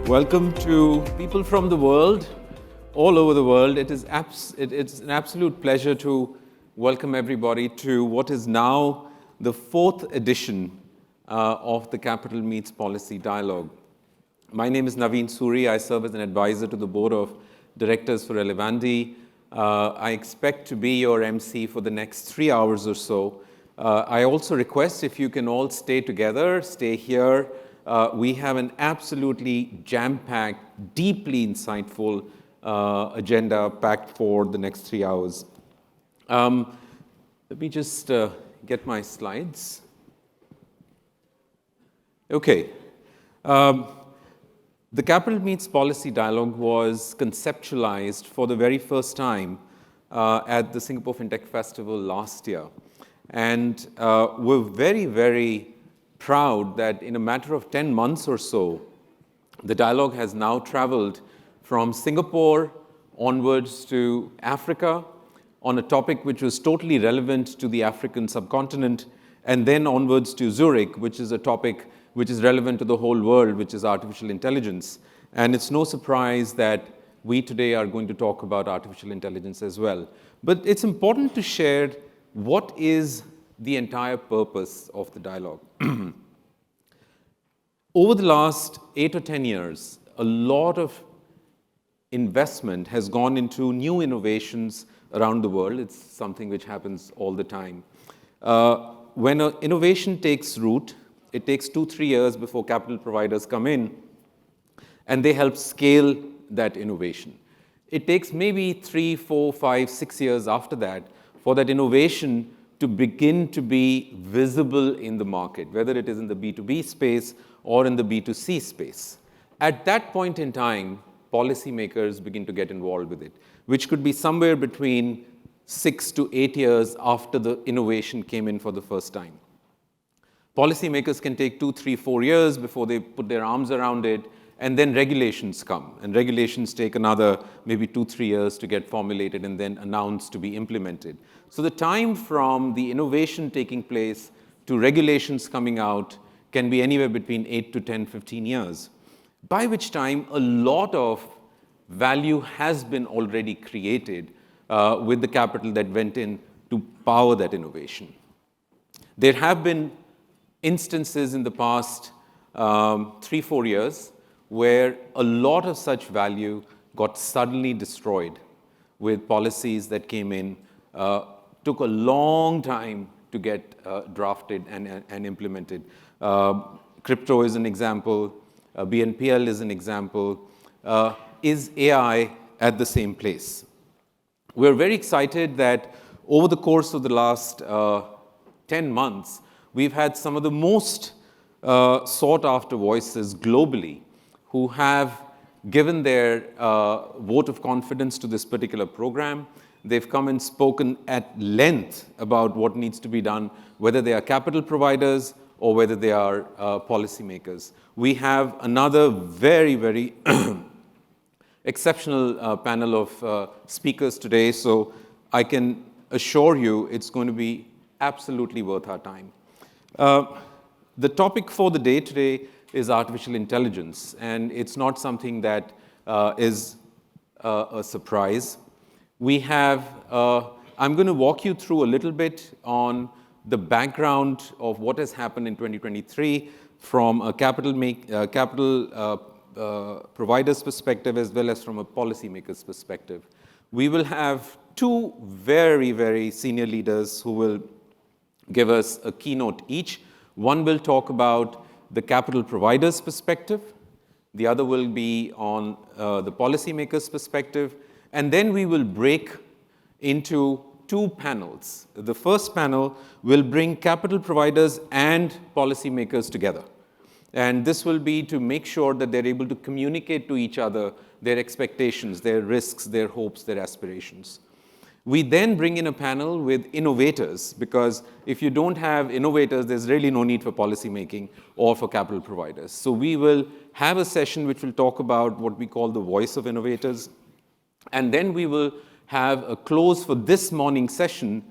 Welcome to people from the world, all over the world. It's an absolute pleasure to welcome everybody to what is now the fourth edition of the Capital Meets Policy Dialogue. My name is Navin Suri. I serve as an advisor to the board of directors for Elevandi. I expect to be your MC for the next 3 hours or so. I also request if you can all stay together, stay here. We have an absolutely jam-packed, deeply insightful agenda packed for the next 3 hours. Let me just get my slides. Okay. The Capital Meets Policy Dialogue was conceptualized for the very first time at the Singapore FinTech Festival last year. And we're very, very proud that in a matter of 10 months or so, the dialogue has now traveled from Singapore onwards to Africa on a topic which was totally relevant to the African subcontinent, and then onwards to Zurich, which is a topic which is relevant to the whole world, which is artificial intelligence. And it's no surprise that we today are going to talk about artificial intelligence as well. But it's important to share what is the entire purpose of the dialogue. Over the last 8 or 10 years, a lot of investment has gone into new innovations around the world. It's something which happens all the time. When an innovation takes root, it takes 2-3 years before capital providers come in, and they help scale that innovation. It takes maybe 3, 4, 5, 6 years after that for that innovation to begin to be visible in the market, whether it is in the B2B space or in the B2C space. At that point in time, policymakers begin to get involved with it, which could be somewhere between 6 to 8 years after the innovation came in for the first time. Policymakers can take 2, 3, 4 years before they put their arms around it, and then regulations come. And regulations take another maybe 2, 3 years to get formulated and then announced to be implemented. So the time from the innovation taking place to regulations coming out can be anywhere between 8 to 10, 15 years, by which time a lot of value has been already created with the capital that went in to power that innovation. There have been instances in the past 3, 4 years where a lot of such value got suddenly destroyed with policies that came in, took a long time to get drafted and implemented. Crypto is an example, BNPL is an example. Is AI at the same place? We're very excited that over the course of the last 10 months, we've had some of the most sought-after voices globally who have given their vote of confidence to this particular program. They've come and spoken at length about what needs to be done, whether they are capital providers or whether they are policymakers. We have another very, very exceptional panel of speakers today, so I can assure you it's going to be absolutely worth our time. The topic for the day today is artificial intelligence, and it's not something that is a surprise. We have, I'm going to walk you through a little bit on the background of what has happened in 2023 from a capital provider's perspective as well as from a policymaker's perspective. We will have 2 very, very senior leaders who will give us a keynote each. One will talk about the capital provider's perspective. The other will be on the policymaker's perspective. And then we will break into 2 panels. The first panel will bring capital providers and policymakers together. And this will be to make sure that they're able to communicate to each other their expectations, their risks, their hopes, their aspirations. We then bring in a panel with innovators, because if you don't have innovators, there's really no need for policymaking or for capital providers. So we will have a session which will talk about what we call the voice of innovators. And then we will have a close for this morning's session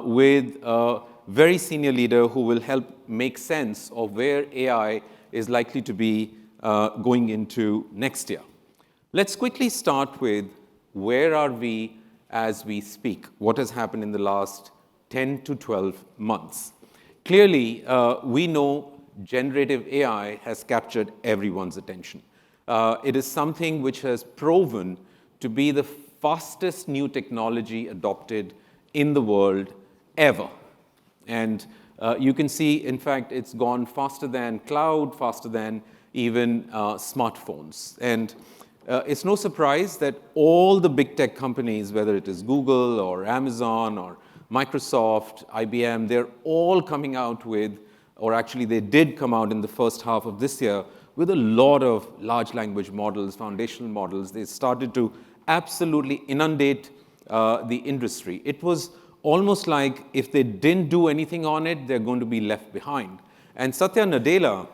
with a very senior leader who will help make sense of where AI is likely to be going into next year. Let's quickly start with where are we as we speak? What has happened in the last 10 to 12 months? Clearly, we know generative AI has captured everyone's attention. It is something which has proven to be the fastest new technology adopted in the world ever. And you can see, in fact, it's gone faster than cloud, faster than even smartphones. And it's no surprise that all the big tech companies, whether it is Google or Amazon or Microsoft, IBM, they're all coming out with, or actually they did come out in the first half of this year, with a lot of large language models, foundational models. They started to absolutely inundate the industry. It was almost like if they didn't do anything on it, they're going to be left behind. And Satya Nadella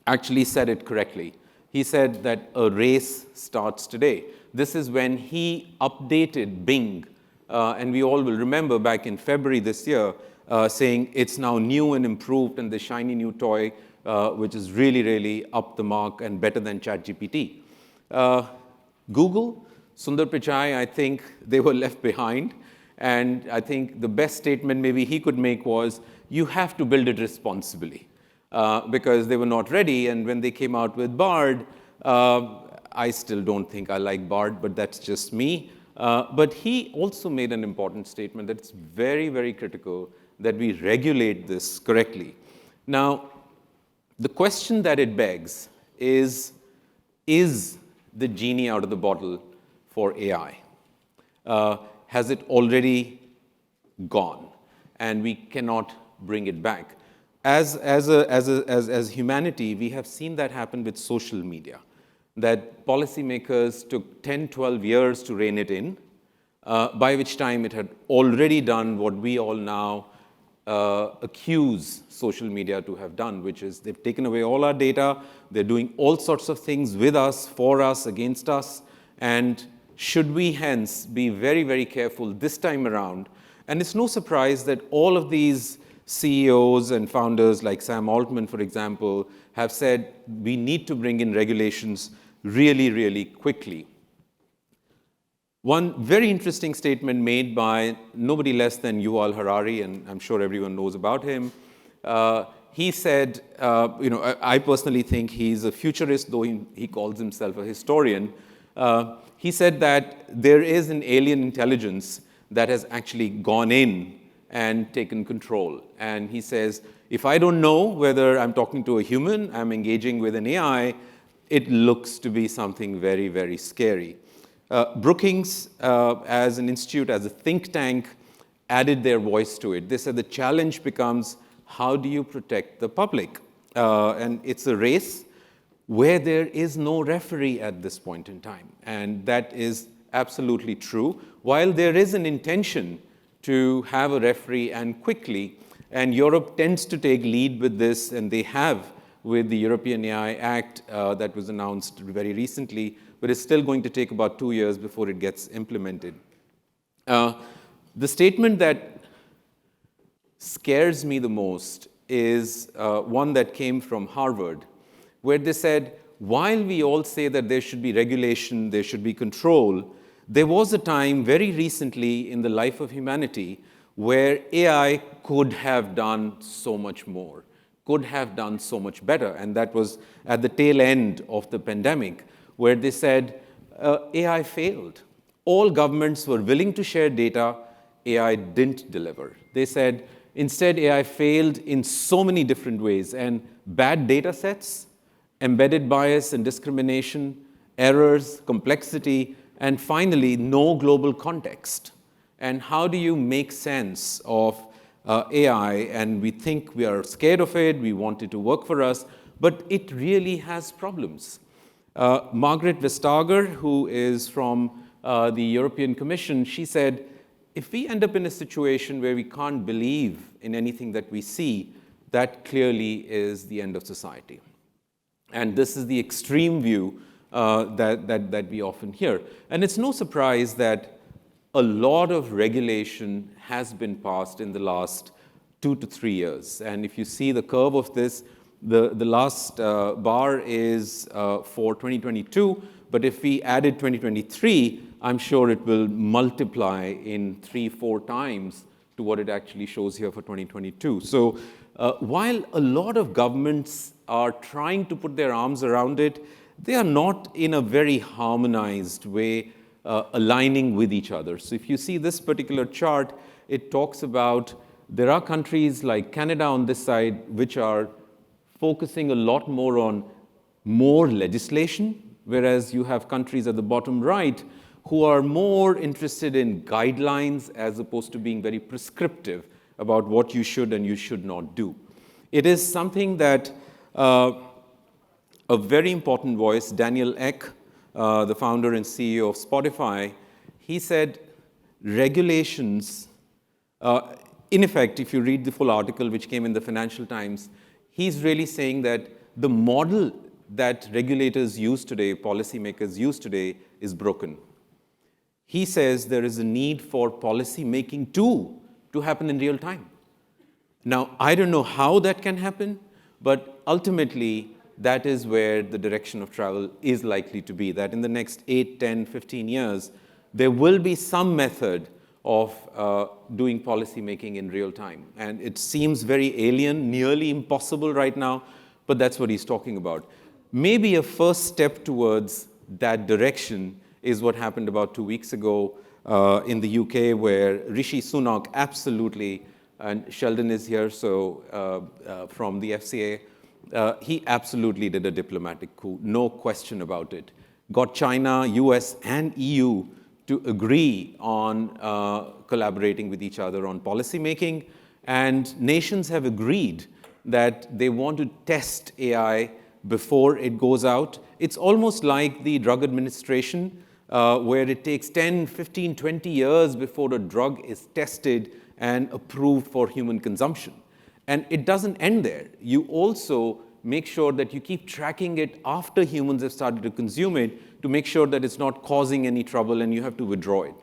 actually said it correctly. He said that a race starts today. This is when he updated Bing, and we all will remember back in February this year, saying it's now new and improved and the shiny new toy, which is really, really up the mark and better than ChatGPT. Google, Sundar Pichai, I think they were left behind. And I think the best statement maybe he could make was, you have to build it responsibly. Because they were not ready. And when they came out with Bard, I still don't think I like Bard, but that's just me. But he also made an important statement that it's very, very critical that we regulate this correctly. Now, the question that it begs is the genie out of the bottle for AI? Has it already gone? And we cannot bring it back. As humanity, we have seen that happen with social media, that policymakers took 10, 12 years to rein it in, by which time it had already done what we all now accuse social media to have done, which is they've taken away all our data, they're doing all sorts of things with us, for us, against us, and should we hence be very, very careful this time around? And it's no surprise that all of these CEOs and founders like Sam Altman, for example, have said we need to bring in regulations really, really quickly. One very interesting statement made by nobody less than Yuval Harari, and I'm sure everyone knows about him. He said, I personally think he's a futurist, though he calls himself a historian. He said that there is an alien intelligence that has actually gone in and taken control. And he says, if I don't know whether I'm talking to a human, I'm engaging with an AI, it looks to be something very, very scary. Brookings, as an institute, as a think tank, added their voice to it. They said the challenge becomes, how do you protect the public? And it's a race where there is no referee at this point in time. And that is absolutely true. While there is an intention to have a referee and quickly, and Europe tends to take lead with this, and they have with the European AI Act that was announced very recently, but it's still going to take about 2 years before it gets implemented. The statement that scares me the most is one that came from Harvard, where they said, while we all say that there should be regulation, there should be control, there was a time very recently in the life of humanity where AI could have done so much more, could have done so much better. And that was at the tail end of the pandemic, where they said AI failed. All governments were willing to share data, AI didn't deliver. They said, instead, AI failed in so many different ways, and bad data sets, embedded bias and discrimination, errors, complexity, and finally, no global context. And how do you make sense of AI? And we think we are scared of it, we want it to work for us, but it really has problems. Margaret Vestager, who is from the European Commission, she said, if we end up in a situation where we can't believe in anything that we see, that clearly is the end of society. And this is the extreme view that we often hear. And it's no surprise that a lot of regulation has been passed in the last 2 to 3 years. And if you see the curve of this, The last bar is for 2022, but if we added 2023, I'm sure it will multiply in 3-4 times to what it actually shows here for 2022. So while a lot of governments are trying to put their arms around it, they are not in a very harmonized way aligning with each other. So if you see this particular chart, it talks about there are countries like Canada on this side which are focusing a lot more on more legislation, whereas you have countries at the bottom right who are more interested in guidelines as opposed to being very prescriptive about what you should and you should not do. It is something that a very important voice, Daniel Ek, the founder and CEO of Spotify, he said regulations, in effect, if you read the full article which came in the Financial Times, he's really saying that the model that regulators use today, policymakers use today, is broken. He says there is a need for policy making too to happen in real time. Now, I don't know how that can happen, but ultimately, that is where the direction of travel is likely to be, that in the next 8, 10, 15 years, there will be some method of doing policy making in real time. And it seems very alien, nearly impossible right now, but that's what he's talking about. Maybe a first step towards that direction is what happened about 2 weeks ago in the UK, where Rishi Sunak absolutely, and Sheldon is here, so from the FCA, he absolutely did a diplomatic coup, no question about it. Got China, US, and EU to agree on collaborating with each other on policy making, and nations have agreed that they want to test AI before it goes out. It's almost like the drug administration, where it takes 10, 15, 20 years before a drug is tested and approved for human consumption. And it doesn't end there. You also make sure that you keep tracking it after humans have started to consume it to make sure that it's not causing any trouble and you have to withdraw it.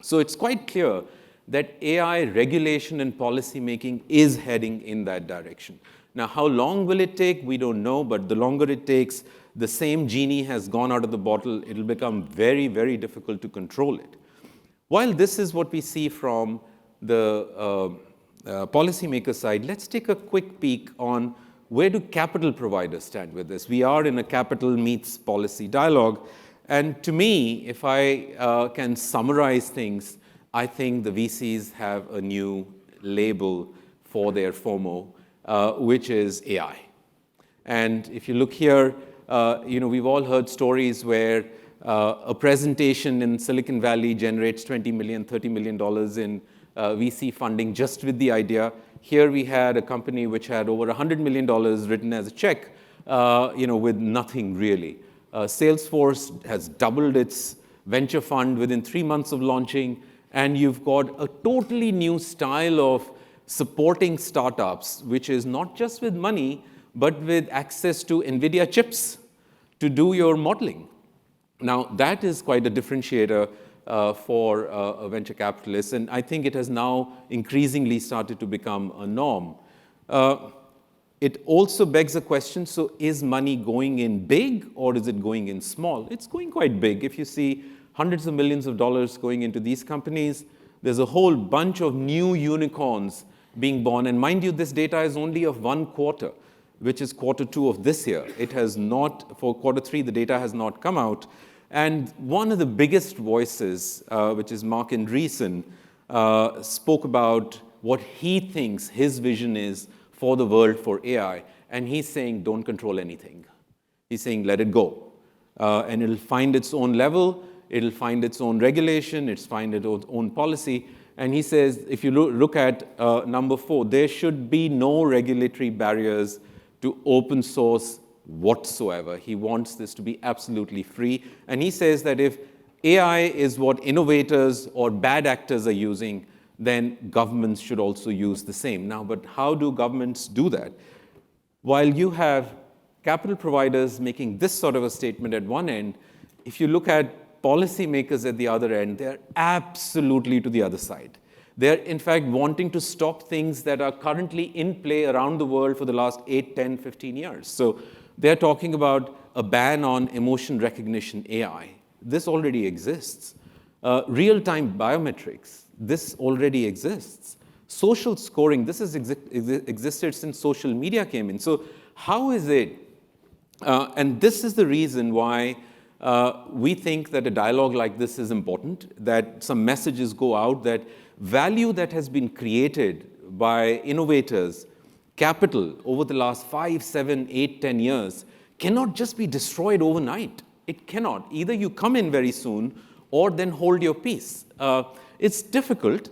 So it's quite clear that AI regulation and policy making is heading in that direction. Now, how long will it take? We don't know, but the longer it takes, the same genie has gone out of the bottle. It'll become very, very difficult to control it. While this is what we see from the policymaker side, let's take a quick peek on where do capital providers stand with this. We are in a capital meets policy dialogue. And to me, if I can summarize things, I think the VCs have a new label for their FOMO, which is AI. And if you look here, we've all heard stories where a presentation in Silicon Valley generates $20 million, $30 million in VC funding just with the idea. Here we had a company which had over $100 million written as a check, with nothing really. Salesforce has doubled its venture fund within 3 months of launching, and you've got a totally new style of supporting startups, which is not just with money, but with access to NVIDIA chips to do your modeling. Now, that is quite a differentiator for a venture capitalist, and I think it has now increasingly started to become a norm. It also begs a question, so is money going in big or is it going in small? It's going quite big. If you see hundreds of millions of dollars going into these companies, there's a whole bunch of new unicorns being born. And mind you, this data is only of 1 quarter, which is Q2 of this year. It has not, for Q3, the data has not come out. And one of the biggest voices, which is Mark Andreessen, spoke about what he thinks his vision is for the world for AI. And he's saying, don't control anything. He's saying, let it go. And it'll find its own level. It'll find its own regulation. It'll find its own policy. And he says, if you look at number 4, there should be no regulatory barriers to open source whatsoever. He wants this to be absolutely free. And he says that if AI is what innovators or bad actors are using, then governments should also use the same. Now, but how do governments do that? While you have capital providers making this sort of a statement at one end, if you look at policymakers at the other end, they're absolutely to the other side. They're, in fact, wanting to stop things that are currently in play around the world for the last 8, 10, 15 years. So they're talking about a ban on emotion recognition AI. This already exists. Real-time biometrics, this already exists. Social scoring, this has existed since social media came in. So how is it, and this is the reason why we think that a dialogue like this is important, that some messages go out, that value that has been created by innovators, capital over the last 5, 7, 8, 10 years cannot just be destroyed overnight. It cannot. Either you come in very soon or then hold your peace. It's difficult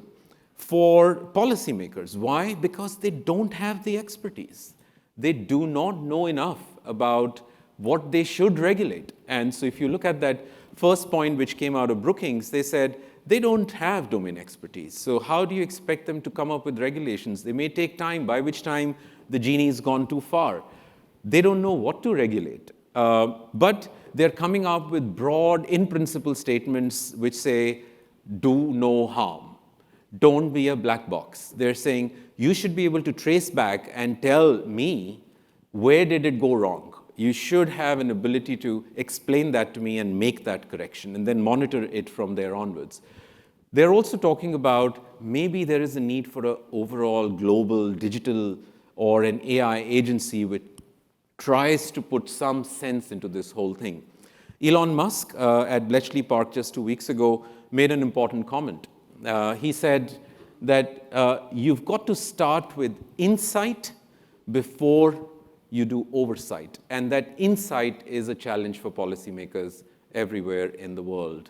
for policymakers. Why? Because they don't have the expertise. They do not know enough about what they should regulate. And so if you look at that first point which came out of Brookings, they said they don't have domain expertise. So how do you expect them to come up with regulations? They may take time, by which time the genie's gone too far. They don't know what to regulate. But they're coming up with broad, in-principle statements which say, do no harm. Don't be a black box. They're saying, you should be able to trace back and tell me, where did it go wrong? You should have an ability to explain that to me and make that correction, and then monitor it from there onwards. They're also talking about maybe there is a need for an overall global digital or an AI agency which tries to put some sense into this whole thing. Elon Musk at Bletchley Park just 2 weeks ago made an important comment. He said that you've got to start with insight before you do oversight. And that insight is a challenge for policymakers everywhere in the world.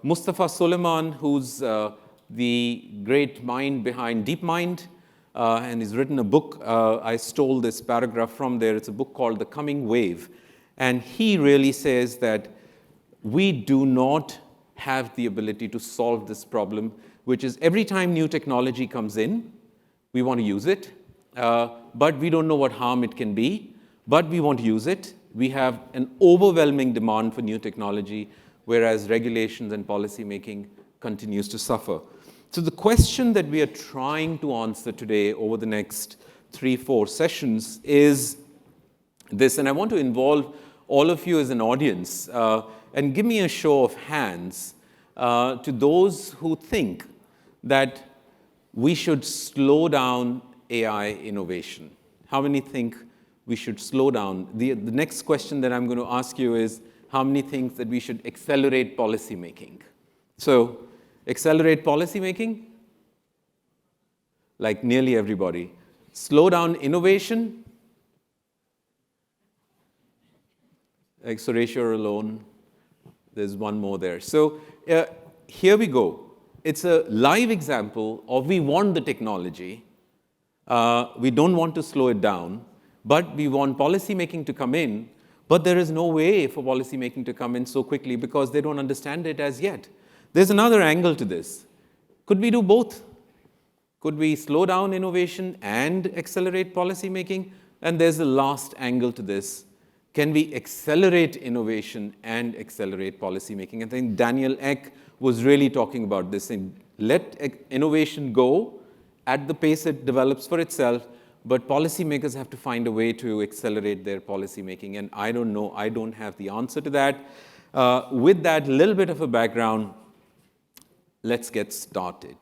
Mustafa Suleyman, who's the great mind behind DeepMind, and he's written a book. I stole this paragraph from there. It's a book called The Coming Wave. And he really says that we do not have the ability to solve this problem, which is every time new technology comes in, we want to use it, but we don't know what harm it can be, but we want to use it. We have an overwhelming demand for new technology, whereas regulations and policymaking continues to suffer. So the question that we are trying to answer today over the next 3, 4 sessions is this, and I want to involve all of you as an audience, and give me a show of hands to those who think that we should slow down AI innovation. How many think we should slow down? The next question that I'm going to ask you is, how many think that we should accelerate policy making? So, accelerate policy making? Like nearly everybody. Slow down innovation? Like Suresh, you're alone. There's one more there. So here we go. It's a live example of we want the technology. We don't want to slow it down, but we want policymaking to come in. But there is no way for policymaking to come in so quickly because they don't understand it as yet. There's another angle to this. Could we do both? Could we slow down innovation and accelerate policymaking? And there's the last angle to this. Can we accelerate innovation and accelerate policymaking? I think Daniel Ek was really talking about this. And let innovation go at the pace it develops for itself, but policymakers have to find a way to accelerate their policymaking. And I don't know, I don't have the answer to that. With that little bit of a background, let's get started.